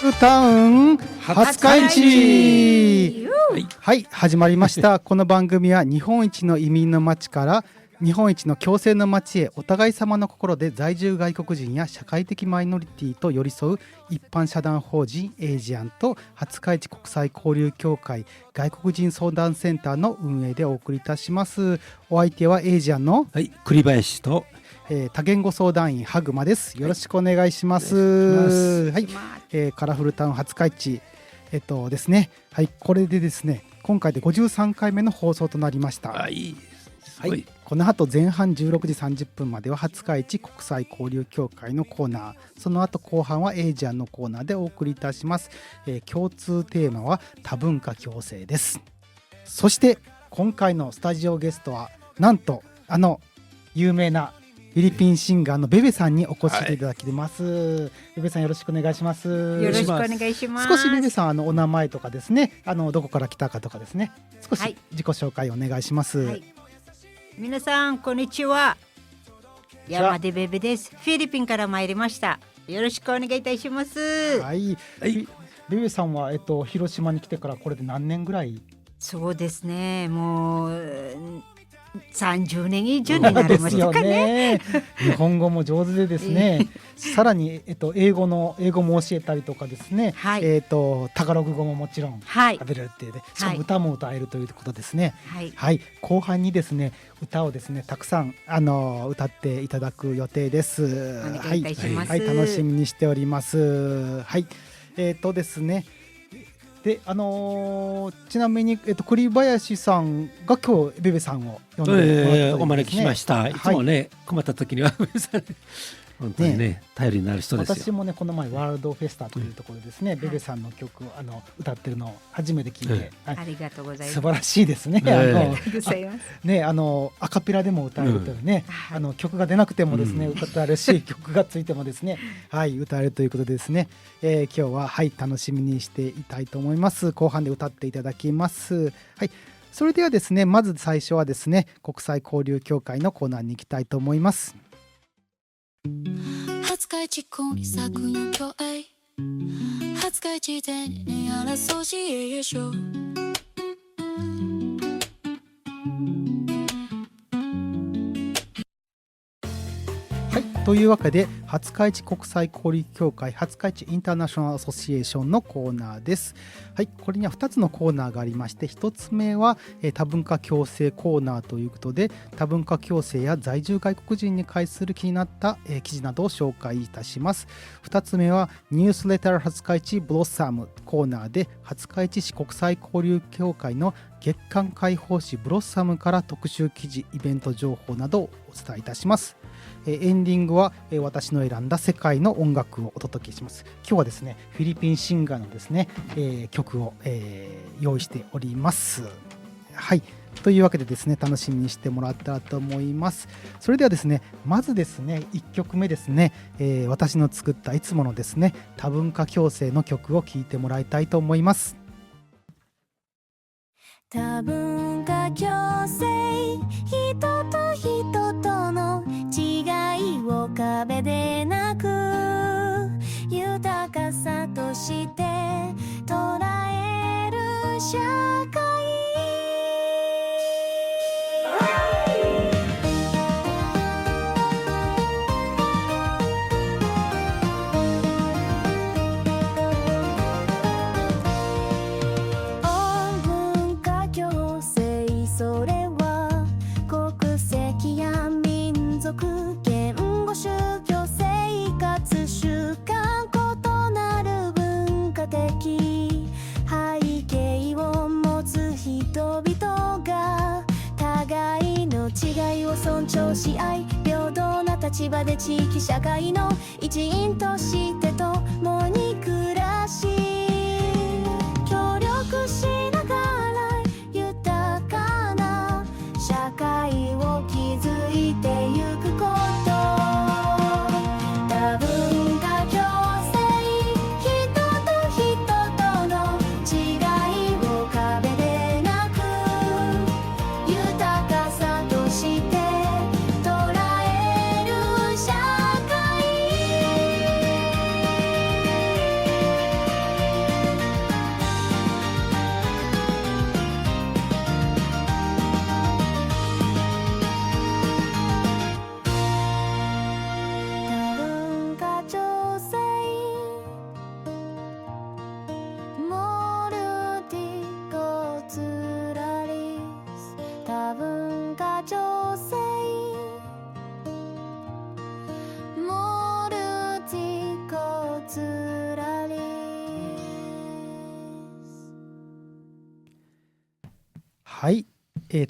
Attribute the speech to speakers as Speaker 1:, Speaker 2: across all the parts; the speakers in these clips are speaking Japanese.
Speaker 1: ルタウン初開地。はい、始まりました。この番組は日本一の移民の街から日本一の共生の街へ、お互い様の心で在住外国人や社会的マイノリティと寄り添う一般社団法人エイジアンと廿日市国際交流協会外国人相談センターの運営でお送りいたします。お相手はエイジアンの、
Speaker 2: 栗林と、
Speaker 1: 多言語相談員ハグマです。よろしくお願いします。はい、カラフルタウン廿日市ですね。はい、これでですね、今回で53回目の放送となりました。はい、この後前半16時30分までは廿日市国際交流協会のコーナー、その後後半はエイジアンのコーナーでお送りいたします。共通テーマは多文化共生です。そして今回のスタジオゲストはなんと有名なフィリピンシンガーのベベさんにお越しいただきます。ベベさん、よろしくお願いします。
Speaker 3: よろしくお願いします。
Speaker 1: 少しベベさんお名前とかですね、どこから来たかとかですね、少し自己紹介お願いします。
Speaker 3: 皆さんこんにちは、山出ベベです。フィリピンから参りました。よろしくお願いいたします。
Speaker 1: ベベさんは、広島に来てからこれで何年ぐらい？
Speaker 3: そうですね、もう30年以上になりましたかね。
Speaker 1: 日本語も上手でですね、さらに、英語も教えたりとかですね、タガログ語ももちろん喋れるっていうで、しかも歌も歌えるということですね。後半にですね、歌をですねたくさん歌っていただく予定です。
Speaker 3: お願いいたします。
Speaker 1: 楽しみにしております。ですね、でちなみに、栗林さんが今日ベベさんを呼んでもらったということですね。
Speaker 2: お招きしました。いつもね、困った時にはベベさん本当にね頼りになる人ですよ。
Speaker 1: 私もね、この前ワールドフェスタというところですね、ベベさんの曲を歌ってるのを初めて聞いて、
Speaker 3: ありがとうございます。
Speaker 1: 素晴らしいですね。アカペラでも歌えるというね、曲が出なくてもですね、歌えるし、曲がついてもですね、歌えるということでですね、今日は楽しみにしていたいと思います。後半で歌っていただきます。それではですね、まず最初はですね、国際交流協会のコーナーに行きたいと思います。
Speaker 4: 廿日市国際交流協会廿日市でにアラソシエーション。
Speaker 1: というわけで、廿日市国際交流協会廿日市インターナショナルアソシエーションのコーナーです。これには2つのコーナーがありまして、1つ目は多文化共生コーナーということで、多文化共生や在住外国人に関する気になった記事などを紹介いたします。2つ目はニュースレター廿日市ブロッサムコーナーで、廿日市市国際交流協会の月刊開放誌ブロッサムから特集記事、イベント情報などをお伝えいたします。エンディングは私の選んだ世界の音楽をお届けします。今日はですね、フィリピンシンガーのですね、曲を、用意しております。というわけでですね、楽しみにしてもらったらと思います。それではですね、まずですね、1曲目ですね、私の作ったいつものですね、多文化共生の曲を聴いてもらいたいと思います。
Speaker 4: 多文化共生、人と人との違いを壁でなく豊かさとして捉える社会。尊重し合い、平等な立場で地域社会の一員として共に暮らし、協力しながら豊かな社会を築いてゆくこと。多文化共生、人と人との違いを壁でなく豊かさとして捉える社会。
Speaker 1: はい、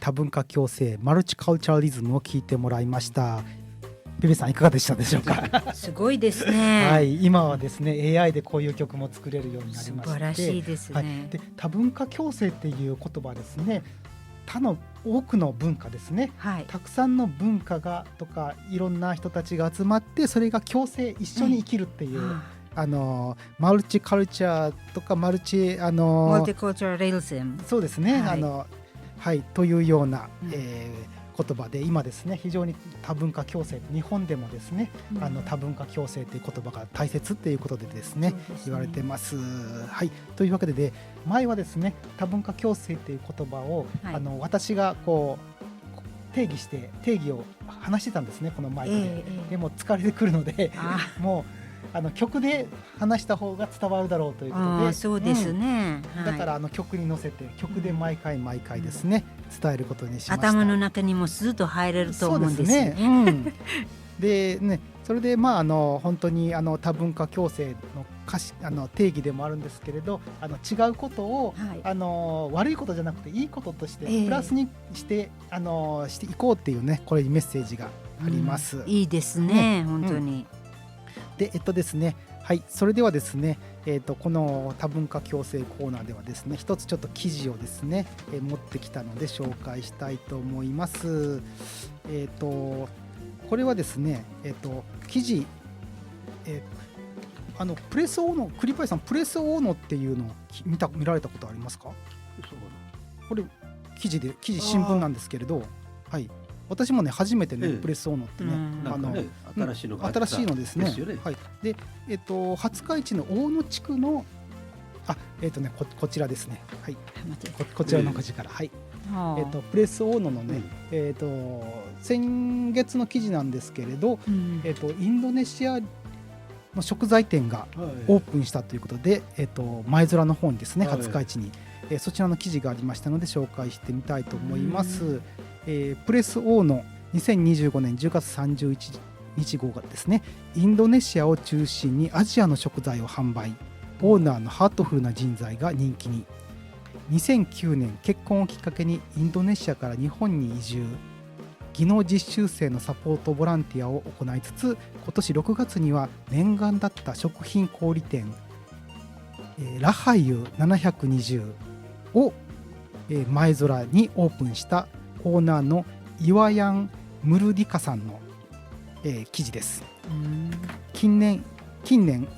Speaker 1: 多文化共生マルチカルチャリズムを聞いてもらいました。ペペさんいかがでしたでしょうか。
Speaker 3: すごいですね。
Speaker 1: はい、今はですね AI でこういう曲も作れるようになりまして、
Speaker 3: 素晴らしいですね。
Speaker 1: はい、で多文化共生っていう言葉ですね、他の多くの文化ですね、
Speaker 3: はい、
Speaker 1: たくさんの文化がとかいろんな人たちが集まってそれが共生一緒に生きるっていう、マルチカルチャーとかマルチ
Speaker 3: マルチカルチャーレールズム、
Speaker 1: そうですね、
Speaker 3: はい
Speaker 1: はい、というような、言葉で今ですね非常に多文化共生、日本でもですね、多文化共生という言葉が大切っていうことでですね、言われてます。はい、というわけで、前はですね多文化共生という言葉を、私がこう定義を話してたんですね、このマイクで。でも疲れてくるのでもう曲で話した方が伝わるだろうということで、
Speaker 3: そうですね、
Speaker 1: だから曲に乗せて曲で毎回ですね、伝えることにしました。
Speaker 3: 頭の中にもスーッと入れると思うんですよね。
Speaker 1: そうですね、でね、それで本当に多文化共生の定義でもあるんですけれど、違うことを、悪いことじゃなくていいこととしてプラスにしていこうっていうね、これにメッセージがあります。
Speaker 3: いいですね、本当に。
Speaker 1: でですね、はい、それではですね、この多文化共生コーナーではですね、一つちょっと記事をですね、持ってきたので紹介したいと思います。これはですね、記事、プレスオーノ、クリパイさん、プレスオーノっていうのを見られたことありますか？これ記事新聞なんですけれど、はい、私もね初めてね、プレスオーノってね、
Speaker 2: 新しいの
Speaker 1: ですね。はい、で廿日市の大野地区のこちらですね。はい、こちらの記事から、はい、プレスオーノのね、先月の記事なんですけれど、インドネシアの食材店がオープンしたということで、前空の方にですね、廿日市に、そちらの記事がありましたので紹介してみたいと思います。プレスオーノ2025年10月31日号がですね、インドネシアを中心にアジアの食材を販売、オーナーのハートフルな人材が人気に。2009年結婚をきっかけにインドネシアから日本に移住、技能実習生のサポートボランティアを行いつつ、今年6月には念願だった食品小売店、ラハユ720を、前空にオープンしたオーナーのイワヤン・ムルディカさんの、記事です。近年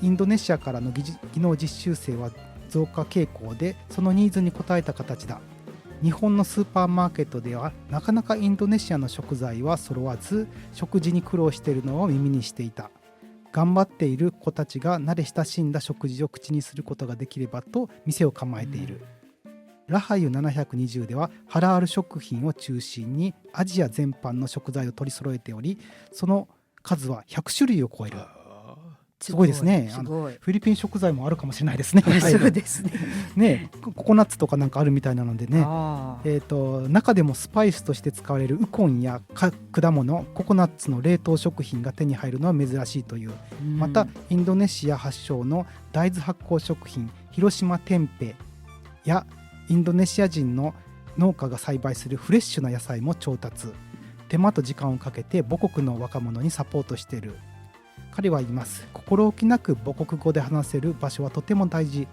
Speaker 1: インドネシアからの技能実習生は増加傾向で、そのニーズに応えた形だ。日本のスーパーマーケットではなかなかインドネシアの食材は揃わず、食事に苦労しているのを耳にしていた。頑張っている子たちが慣れ親しんだ食事を口にすることができればと店を構えている。ラハユ720ではハラール食品を中心にアジア全般の食材を取り揃えており、その数は100種類を超える。すごいですね。フィリピン食材もあるかもしれないですね。
Speaker 3: そうですね。
Speaker 1: ね、ココナッツとかなんかあるみたいなのでね。中でもスパイスとして使われるウコンや果物、ココナッツの冷凍食品が手に入るのは珍しいという。またインドネシア発祥の大豆発酵食品、広島テンペやインドネシア人の農家が栽培するフレッシュな野菜も調達。手間と時間をかけて母国の若者にサポートしている。彼は言います。心置きなく母国語で話せる場所はとても大事。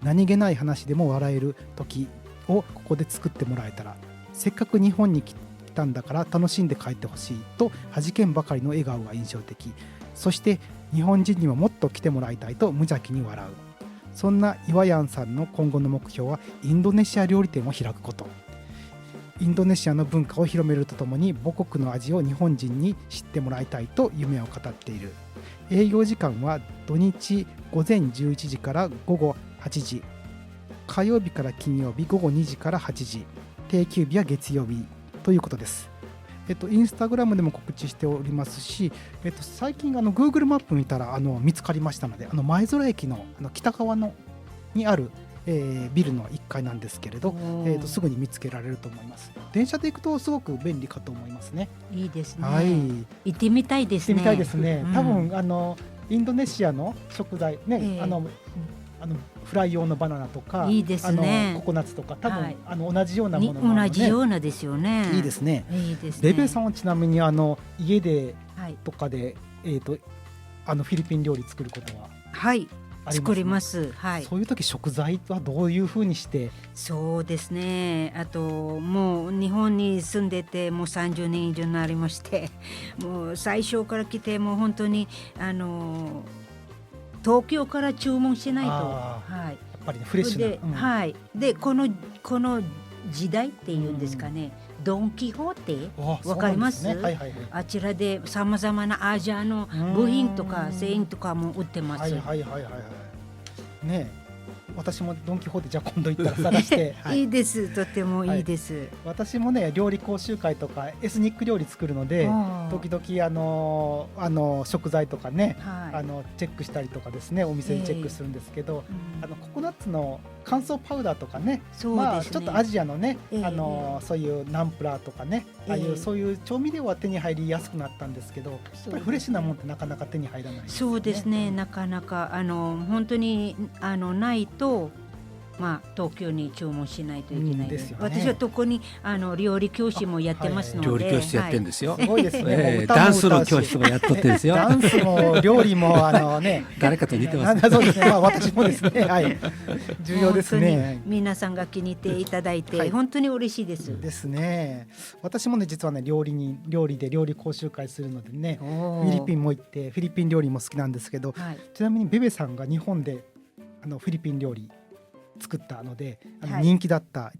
Speaker 1: 何気ない話でも笑える時をここで作ってもらえたら、せっかく日本に来たんだから楽しんで帰ってほしいと弾けんばかりの笑顔が印象的。そして日本人にももっと来てもらいたいと無邪気に笑う。そんなイワヤンさんの今後の目標はインドネシア料理店を開くこと。インドネシアの文化を広めるとともに母国の味を日本人に知ってもらいたいと夢を語っている。営業時間は土日午前11時から午後8時、火曜日から金曜日午後2時から8時、定休日は月曜日ということです。インスタグラムでも告知しておりますし、最近Google マップ見たら見つかりましたので、前空駅の北側にあるビルの1階なんですけれど、すぐに見つけられると思います。電車で行くとすごく便利かと思いますね。
Speaker 3: いいですね。
Speaker 1: はい、
Speaker 3: 行ってみたいですね。
Speaker 1: 行ってみたいですね。多分インドネシアの食材ね、フライ用のバナナとか
Speaker 3: いいですね
Speaker 1: ココナッツとか多分、
Speaker 3: はい
Speaker 1: 同じようなものもあるので
Speaker 3: 同じようなですよね。
Speaker 1: いいですね。
Speaker 3: いいですね。
Speaker 1: ベベさんはちなみに家で
Speaker 3: はい、
Speaker 1: とかで、フィリピン料理作ることは
Speaker 3: はい、
Speaker 1: ありますね。
Speaker 3: 作ります。はい。
Speaker 1: そういう時食材はどういうふうにして
Speaker 3: そうですね。あともう日本に住んでてもう30年以上になりまして、もう最初から来てもう本当に東京から注文しないと、
Speaker 1: あ
Speaker 3: はい。
Speaker 1: やっぱりねフレッシュな、
Speaker 3: で、はい。でこの時代っていうんですかね。ドンキホーテわかります？
Speaker 1: そうなんですね。はいはいはい。
Speaker 3: あちらでさまざまなアジアの部品とか製品とかも売ってます。
Speaker 1: はいはいはいはいはいねえ、私もドン・キホーテじゃあ今度行ったら探して、
Speaker 3: いいです。とてもいいです。
Speaker 1: 私もね料理講習会とかエスニック料理作るので時々食材とかね、
Speaker 3: はい、
Speaker 1: チェックしたりとかですね、お店にチェックするんですけど、ココナッツの乾燥パウダーとかね、
Speaker 3: そうですね、
Speaker 1: まあ、ちょっとアジアのね、そういうナンプラーとかね、ああいうそういう調味料は手に入りやすくなったんですけど、やっぱりフレッシュなもんってなかなか手に入らないですよね。
Speaker 3: そうですね、なかなか本当にないと、まあ、東京に注文しないといけないですよね。私は特に料理教師もやってますので、
Speaker 2: 料理教室やってるんですよ。
Speaker 1: すごいですね。
Speaker 2: ダンスの教室もやっとってるんですよ。
Speaker 1: ダンスも料理もね、
Speaker 2: 誰かと似てます。
Speaker 1: そうですね。まあ私もですね。はい。重要ですね。
Speaker 3: 皆さんが気に入っていただいて本当に嬉しいです。
Speaker 1: ですね。私もね実はね料理で料理講習会するのでね、フィリピンも行ってフィリピン料理も好きなんですけど、ちなみにベベさんが日本でフィリピン料理作ったので人気だった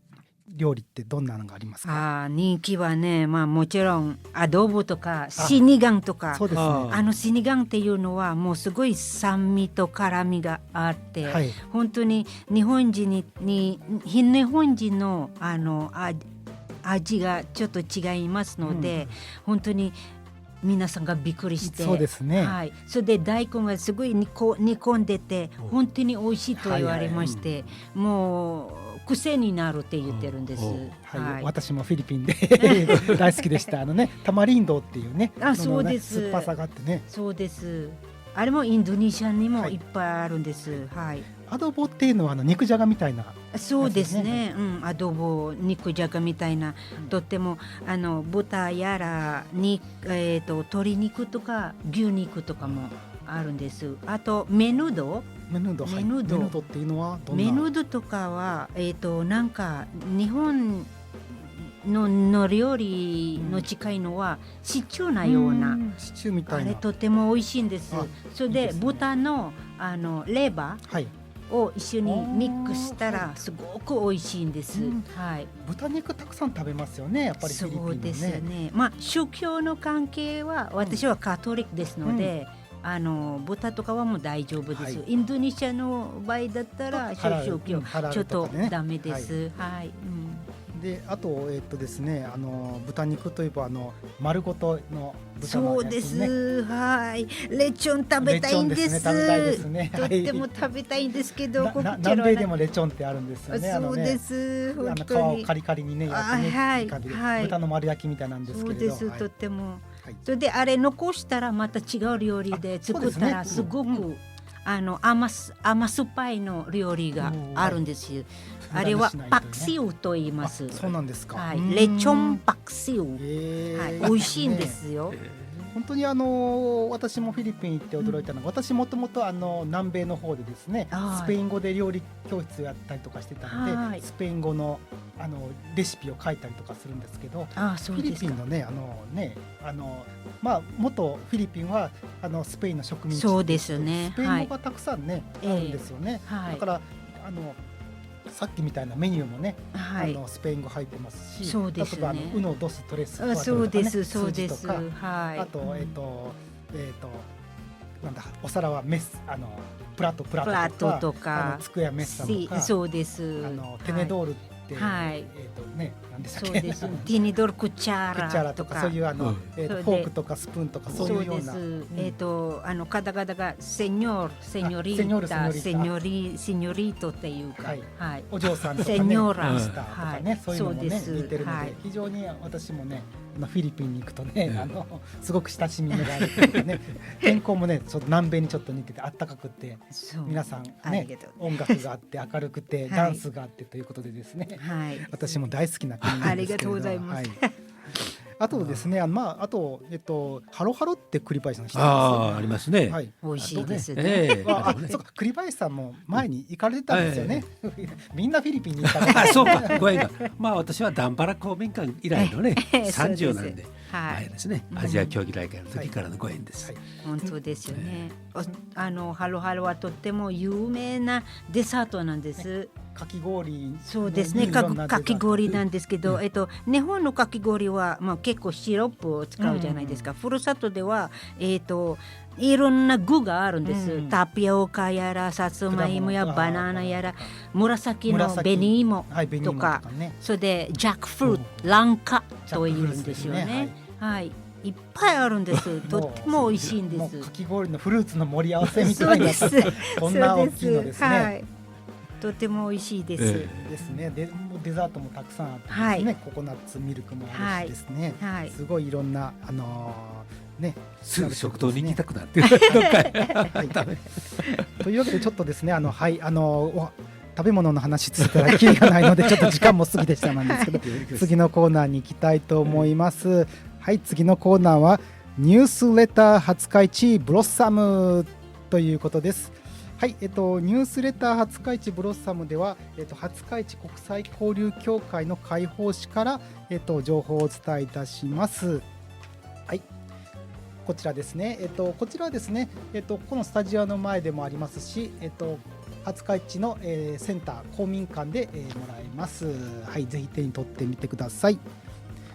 Speaker 1: 料理ってどんなのがありますか？
Speaker 3: 人気はね、まあ、もちろんアドボとかシニガンとか、
Speaker 1: そうですね、
Speaker 3: シニガンっていうのはもうすごい酸味と辛みがあって、はい、本当に日本人の味がちょっと違いますので、本当に皆さんがびっくりして、
Speaker 1: そうですね、
Speaker 3: はい、それで大根がすごい煮込んでて本当に美味しいと言われまして、もう癖になるって言ってるんです。
Speaker 1: はい、私もフィリピンで大好きでしたタマリンドっていうね、
Speaker 3: そうです、
Speaker 1: 酸っぱさがあってね。
Speaker 3: そうです。あれもインドネシアにもいっぱいあるんです。はい。
Speaker 1: アドボっていうのは肉じゃがみたいな、
Speaker 3: そうですね。アドボ肉じゃがみたいな、とっても豚やらに鶏肉とか牛肉とかもあるんです。あとメヌド
Speaker 1: っていうのはどんな？
Speaker 3: メヌドとかはなんか日本の料理の近いのはシチューなような、
Speaker 1: シチューみたいな、
Speaker 3: あれとても美味しいんです。それで豚のレバーを一緒にミックスしたらすごく美味しいんです。はい。
Speaker 1: 豚肉たくさん食べますよね、やっぱりフィリピンのね。
Speaker 3: そうですね。まあ宗教の関係は私はカトリックですので、豚とかはもう大丈夫です。インドネシアの場合だったら宗教ちょっとダメです。はい。
Speaker 1: であとですね、豚肉といえば丸ごとの豚のやつね。
Speaker 3: そうです。はい。レチョン食べたいんです。
Speaker 1: 食べたいですね。
Speaker 3: とっても食べたいんですけど、
Speaker 1: 南米でもレチョンってあるんですよね。
Speaker 3: そうです。
Speaker 1: 皮をカリカリにね焼いてね、豚の丸焼きみたいなんですけれど。
Speaker 3: そうです。とっても。それであれ残したらまた違う料理で作ったらすごく甘酸っぱいの料理があるんですよ。あれはパクシウと言います。
Speaker 1: そうなんですか。
Speaker 3: はい、レチョンパクシウ、はい、美味しいんですよ。
Speaker 1: 本当に私もフィリピン行って驚いたのが、私もともと南米の方でですね、スペイン語で料理教室をやったりとかしてたので、スペイン語のレシピを書いたりとかするんですけど、フィリピンのねまあ元フィリピンはスペインの植民地、
Speaker 3: そうですね、
Speaker 1: スペイン語がたくさんね、あるんですよね。だからさっきみたいなメニューもね、スペイン語入ってますし、
Speaker 3: そうですね、
Speaker 1: 例えばウノドストレスとかね、
Speaker 3: そうですそうです、
Speaker 1: はい、あとなんだ、お皿はメスプラトとか机はメッサとか、
Speaker 3: そうです、
Speaker 1: テネドールって、ね、ななんでしたっけ
Speaker 3: そうです。ティニドルクチャ
Speaker 1: クチャラ
Speaker 3: ーラとか。
Speaker 1: とかそういう
Speaker 3: それで
Speaker 1: フォークとかスプーンとかそういうような。
Speaker 3: そうです。方々がセニョール、セニョリータ、セニョリートっていうか、はい。
Speaker 1: お嬢さんとかね、
Speaker 3: セニョーラ
Speaker 1: ミスターとかね、そういうのもね
Speaker 3: そうです
Speaker 1: 似てるの
Speaker 3: はい
Speaker 1: で、非常に私もね、フィリピンに行くとね、すごく親しみがあるというかね、天候もね、ちょっと南米にちょっと似てて、あったかくて、
Speaker 3: そう
Speaker 1: 皆さん
Speaker 3: あり
Speaker 1: ね
Speaker 3: がとう、
Speaker 1: 音楽があって明るくて、
Speaker 3: はい
Speaker 1: ダンスがあってということでですね、
Speaker 3: はい。
Speaker 1: 私も大好きな国なんですけれども、
Speaker 3: ありがとうございます
Speaker 1: はいあとですね、あとハロハロって栗林さん知って
Speaker 2: あ
Speaker 1: ま
Speaker 2: あ、ありますね。
Speaker 1: す？はい。
Speaker 3: 美味しいですね。
Speaker 1: あ、
Speaker 2: ええあのね
Speaker 1: そうか、栗林さんも前に行かれてたんですよね。みんなフィリピンに行った
Speaker 2: あ、
Speaker 1: ね。
Speaker 2: そうか、ご縁が。まあ私はダンバラ公民館以来のね、30なんで、
Speaker 3: はい。
Speaker 2: 前ですね。アジア競技大会の時からのご縁です。
Speaker 3: 本当ですよね。ハロハロはとっても有名なデザートなんです。
Speaker 1: かき氷。
Speaker 3: そうですね。かき氷なんですけど、日本のかき氷はまあ結構シロップを使うじゃないですか。ふるさとではいろんな具があるんです。タピオカやらさつまいもやバナナやら紫の紅芋とか、それでジャックフルーツ、ランカというんですよね。はい。いっぱいあるんです。とっても美味しいんです。
Speaker 1: かき氷のフルーツの盛り合わせみたいな。こんな大きいのですね。
Speaker 3: とても美味しいです。
Speaker 1: ですね。デザートもたくさんあってですね。ココナッツミルクもあるしですね。すごいいろんなね。
Speaker 2: すぐ食堂に行きたくなって
Speaker 1: というわけでちょっとですね、食べ物の話続けたらキリがないのでちょっと時間も過ぎてしまうんですけど次のコーナーに行きたいと思います。はい、次のコーナーはニュースレター廿日市ブロッサムということです。はい、ニュースレター廿日市ブロッサムでは、廿日市国際交流協会の会報誌から、情報をお伝えいたします。はい、こちらですね。こちらはですね、このスタジオの前でもありますし、廿日市の、センター公民館で、もらえます。はい、ぜひ手に取ってみてください。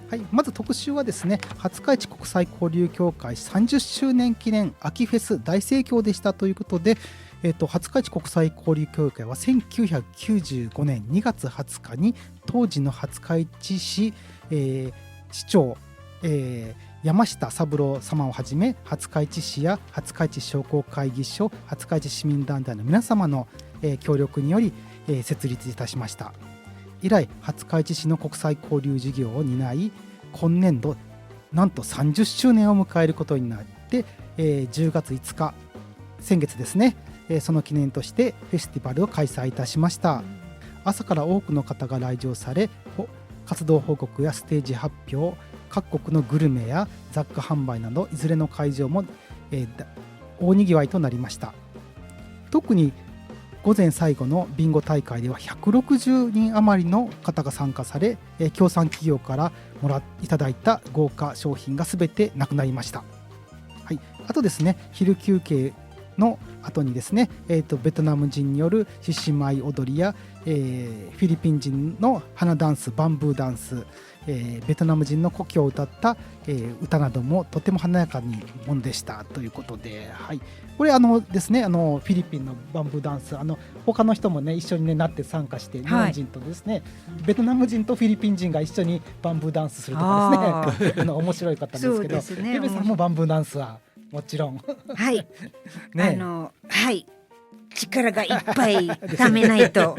Speaker 1: はい、まず特集はですね、廿日市国際交流協会30周年記念秋フェス大盛況でしたということで、廿日市国際交流協会は1995年2月20日に当時の廿日市市、市長、山下三郎様をはじめ廿日市市や廿日市商工会議所、廿日市市民団体の皆様の、協力により、設立いたしました。以来廿日市市の国際交流事業を担い、今年度なんと30周年を迎えることになって、10月5日先月ですね、その記念としてフェスティバルを開催いたしました。朝から多くの方が来場され、活動報告やステージ発表、各国のグルメや雑貨販売などいずれの会場も、大にぎわいとなりました。特に午前最後のビンゴ大会では160人余りの方が参加され、協賛企業からいただいた豪華商品がすべてなくなりました。はい、あとですね、昼休憩の後にですね、ベトナム人による獅子舞踊りや、フィリピン人の花ダンス、バンブーダンス、ベトナム人の故郷を歌った、歌などもとても華やかにものでしたということで、はい、これですね、フィリピンのバンブーダンス、他の人もね一緒に、ね、なって参加して、日本人とですね、ベトナム人とフィリピン人が一緒にバンブーダンスするとかですね面白いかったんですけど、ベベさんもバンブーダンスはもちろん
Speaker 3: はいね、はい力がいっぱいためないと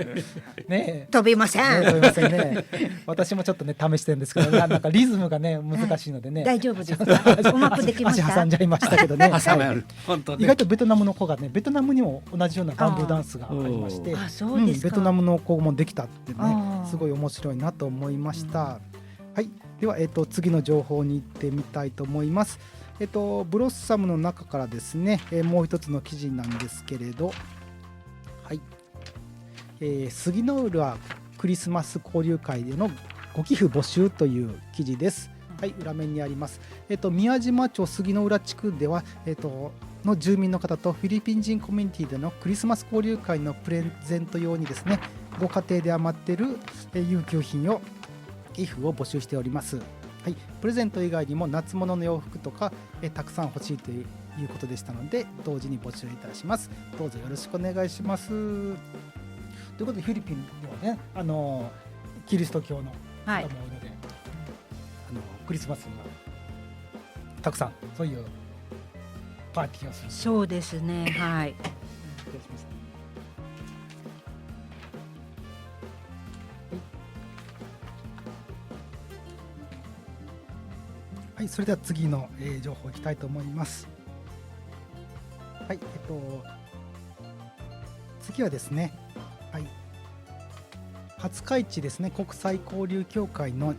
Speaker 1: ね
Speaker 3: 飛びません。
Speaker 1: 飛びませんね。私もちょっとね試してるんですけど、なんかリズムがね難しいのでね。
Speaker 3: 大丈夫ですか？うまくできました。
Speaker 1: 足挟んじゃいましたけどね。
Speaker 2: 意
Speaker 1: 外とベトナムの子がね、ベトナムにも同じようなバンブーダンスがありまして、ベトナムの子もできたってね、すごい面白いなと思いました。はい、では次の情報に行ってみたいと思います。ブロッサムの中からですね、もう一つの記事なんですけれど、はい、杉の浦クリスマス交流会でのご寄付募集という記事です。はい、裏面にあります。宮島町杉の浦地区では、の住民の方とフィリピン人コミュニティでのクリスマス交流会のプレゼント用にですね、ご家庭で余っている有給品を寄付を募集しております。はい、プレゼント以外にも夏物の洋服とかたくさん欲しいということでしたので、同時に募集いたします。どうぞよろしくお願いします。ということでフィリピンではね、キリスト教の
Speaker 3: はい
Speaker 1: と思うので、クリスマスにはたくさんそういうパーティーをする。
Speaker 3: そうですね。はい。
Speaker 1: はい、それでは次の、情報いきたいと思います。はい、次はですね、はい、廿日市ですね、国際交流協会の、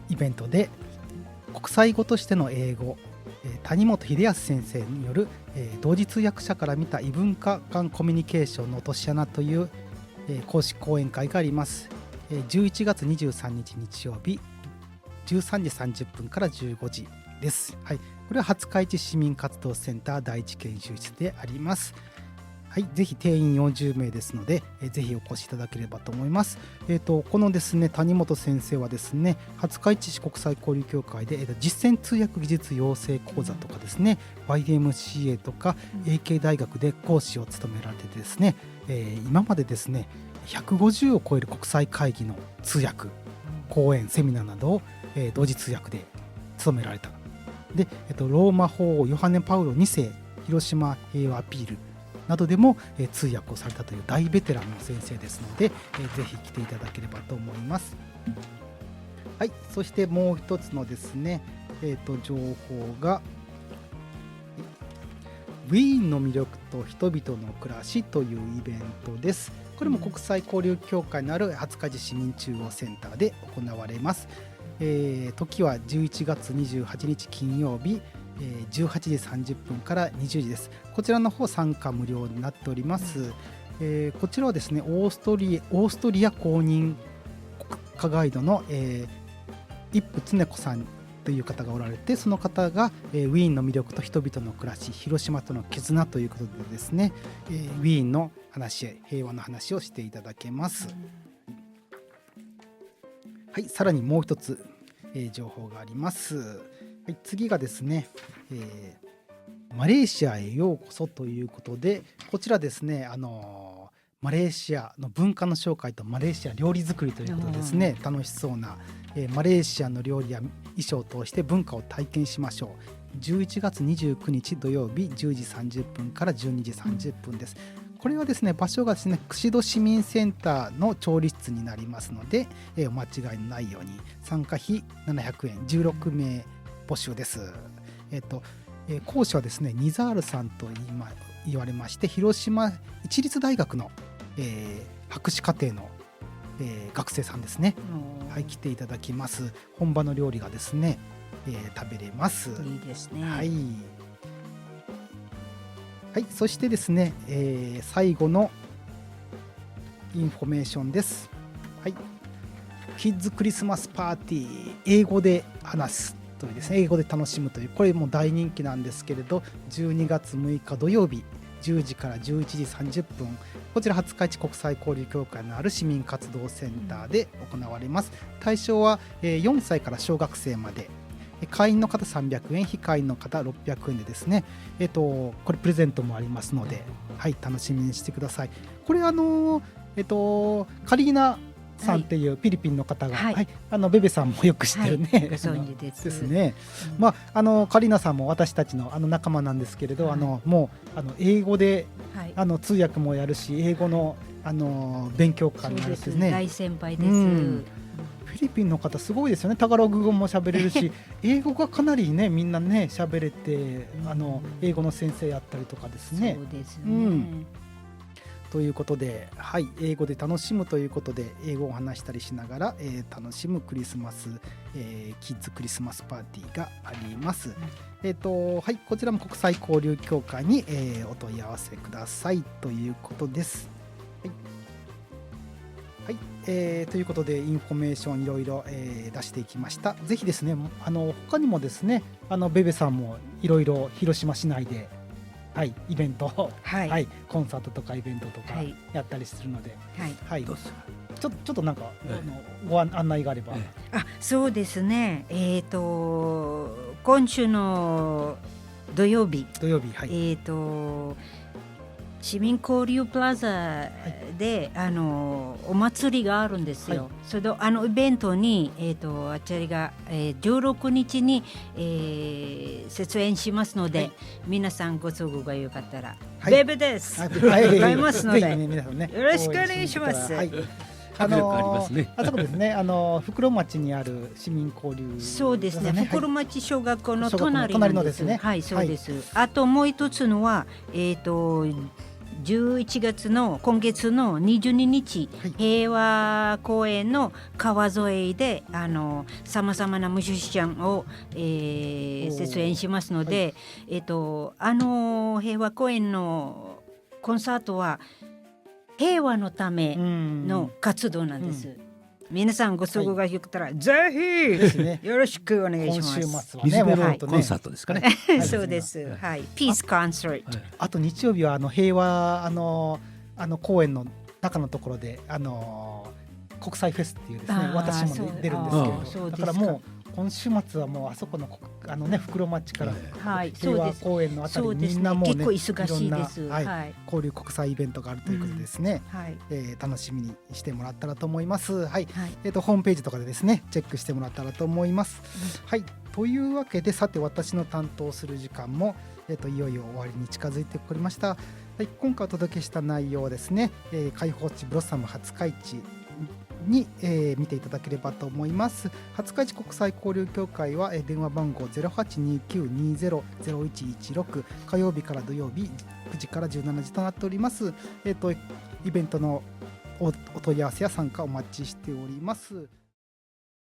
Speaker 1: イベントで国際語としての英語、谷本秀康先生による、同時通訳者から見た異文化間コミュニケーションの落とし穴という、公式講演会があります。11月23日日曜日13時30分から15時です。はい、これは廿日市市民活動センター第一研修室であります。はい、ぜひ定員40名ですので、ぜひお越しいただければと思います。このですね、谷本先生はですね、廿日市市国際交流協会で、実践通訳技術養成講座とかですね、YMCA とか AK 大学で講師を務められてですね、今までですね、150を超える国際会議の通訳、講演、セミナーなどを、同時通訳で務められた。で、ローマ法王ヨハネ・パウロ2世広島平和アピールなどでも、通訳をされたという大ベテランの先生ですので、ぜひ来ていただければと思います。はい、そしてもう一つのですね、情報がウィーンの魅力と人々の暮らしというイベントです。これも国際交流協会のある廿日市市民中央センターで行われます。時は11月28日金曜日、18時30分から20時です。こちらの方参加無料になっております。こちらはですね、オーストリア公認国家ガイドの、一夫常子さんという方がおられて、その方が、ウィーンの魅力と人々の暮らし、広島との絆ということでですね、ウィーンの話、平和の話をしていただけます。はい、さらにもう一つ、情報があります。はい、次がですね、マレーシアへようこそということで、こちらですね、マレーシアの文化の紹介とマレーシア料理作りということでですね、楽しそうな、マレーシアの料理や衣装を通して文化を体験しましょう。11月29日土曜日10時30分から12時30分です。これはですね、場所がですね、釧路市民センターの調理室になりますので、お間違いのないように。参加費700円、16名募集です。講師はですね、ニザールさんと言われまして、広島市立大学の、博士課程の、学生さんですね。はい、来ていただきます。本場の料理がですね、食べれます。
Speaker 3: いいですね。
Speaker 1: はい。はい、そしてですね、最後のインフォメーションです。はい、キッズクリスマスパーティー、英語で話すというですね、英語で楽しむという、これも大人気なんですけれど、12月6日土曜日10時から11時30分、こちら廿日市国際交流協会のある市民活動センターで行われます。対象は4歳から小学生まで。会員の方300円、非会員の方600円でですね、これプレゼントもありますので、はい、楽しみにしてください。これカリーナさんっていうフィリピンの方が、はいはい、ベベさんもよく知ってるね、はい、
Speaker 3: ご存知です。
Speaker 1: ですね。カリーナさんも私たちの仲間なんですけれど、はい、もう英語で、はい、通訳もやるし、英語の勉強会もやるしですね。
Speaker 3: 大先輩です。
Speaker 1: フィリピンの方すごいですよね。タガログ語も喋れるし英語がかなりね、みんなね喋れて、英語の先生やったりとかですね。
Speaker 3: そうですね、
Speaker 1: ということで、はい、英語で楽しむということで、英語を話したりしながら、楽しむクリスマス、キッズクリスマスパーティーがあります。はい、こちらも国際交流協会に、お問い合わせくださいということです。はい、ということでインフォメーションいろいろ出していきました。ぜひですね、他にもですね、ベベさんもいろいろ広島市内で、はい、イベント、はいはい、コンサートとかイベントとかやったりするので、はいはい、どうする？ちょっとなんか、ご案内があれば。
Speaker 3: そうですね。今週の土曜日、
Speaker 1: はい、
Speaker 3: 市民交流プラザで、お祭りがあるんですよ。
Speaker 1: はい、
Speaker 3: それでイベントに、あちらが、16日に、出演しますので、はい、皆さんご都合がよかったら、はい、ベベです。はい、伺いますので、ね、皆さんね、よろしくお願いします。はい、
Speaker 2: あ
Speaker 1: そこですね、袋町にある市民交流、
Speaker 3: そうですね、袋町小学校の隣
Speaker 1: のですね。
Speaker 3: はい、そうです。あともう一つのは、11月の今月の22日、はい、平和公園の川沿いでさまざまなミュージシャンを、出演しますので、はい、平和公園のコンサートは平和のための活動なんです。皆さんご都合がよかったら、はい、ぜひ、ね、よろしくお願いします。
Speaker 1: 今週末はね、
Speaker 2: はい、コンサートですかね。
Speaker 3: そうです。はい、ピースコンサート。
Speaker 1: あと日曜日は平和公園の中のところで国際フェスっていうですね、私も出るんですけど、だからもう今週末はもうあそこの袋町から平和公園のあたり、みんなもうね、
Speaker 3: 結構忙しいです。
Speaker 1: 交流国際イベントがあるということですね。楽しみにしてもらったらと思います。はい、ホームページとかでですねチェックしてもらったらと思います。はい、というわけで、さて私の担当する時間もいよいよ終わりに近づいておりました。はい、今回お届けした内容ですね、開放地ブロッサム廿日市に、見ていただければと思います。廿日市国際交流協会は、電話番号 0829200116 火曜日から土曜日9時から17時となっております。イベントのお問い合わせや参加お待ちしております。